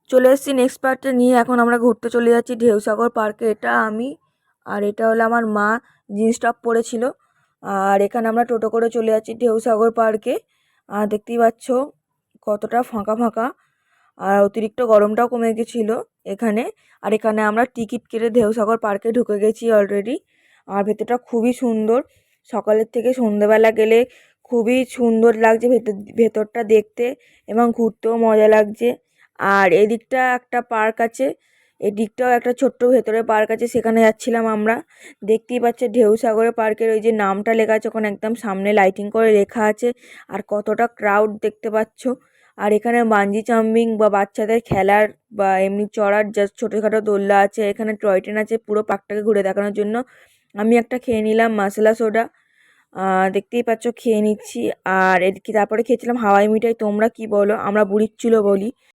চলে এসেছি নেক্সট পার্টটা নিয়ে। এখন আমরা ঘুরতে চলে যাচ্ছি ঢেউসাগর পার্কে। এটা আমি আর এটা হলো আমার মা জিন্স টপ পরেছিল। আর এখানে আমরা টোটো করে চলে যাচ্ছি ঢেউসাগর পার্কে। আর দেখতেই পাচ্ছ কতটা ফাঁকা ফাঁকা, আর অতিরিক্ত গরমটাও কমে গেছিলো এখানে। আর এখানে আমরা টিকিট কেটে ঢেউসাগর পার্কে ঢুকে গেছি অলরেডি। আর ভেতরটা খুবই সুন্দর, সকালের থেকে সন্ধেবেলা গেলে খুবই সুন্দর লাগছে ভেতরটা দেখতে, এবং ঘুরতেও মজা লাগছে। আর এদিকটা একটা পার্ক আছে, এদিকটাও একটা ছোট্ট ভেতরে পার্ক আছে, সেখানে যাচ্ছিলাম আমরা। দেখতেই পাচ্ছে ঢেউসাগরে পার্কের ওই যে নামটা লেখা আছে ওখানে একদম সামনে লাইটিং করে লেখা আছে। আর কতটা ক্রাউড দেখতে পাচ্ছ। আর এখানে বাঞ্জি জাম্পিং বা বাচ্চাদের খেলার বা এমনি চড়ার যা ছোটোখাটো দোলনা আছে, এখানে টয় ট্রেন আছে পুরো পার্কটাকে ঘুরে দেখানোর জন্য। আমি একটা খেয়ে নিলাম মশলা সোডা, দেখতেই পাচ্ছ খেয়ে নিচ্ছি। আর এদিকে তারপরে খেয়েছিলাম হাওয়াই মিঠাই। তোমরা কি বলো? আমরা বুড়ির চুলো বলি।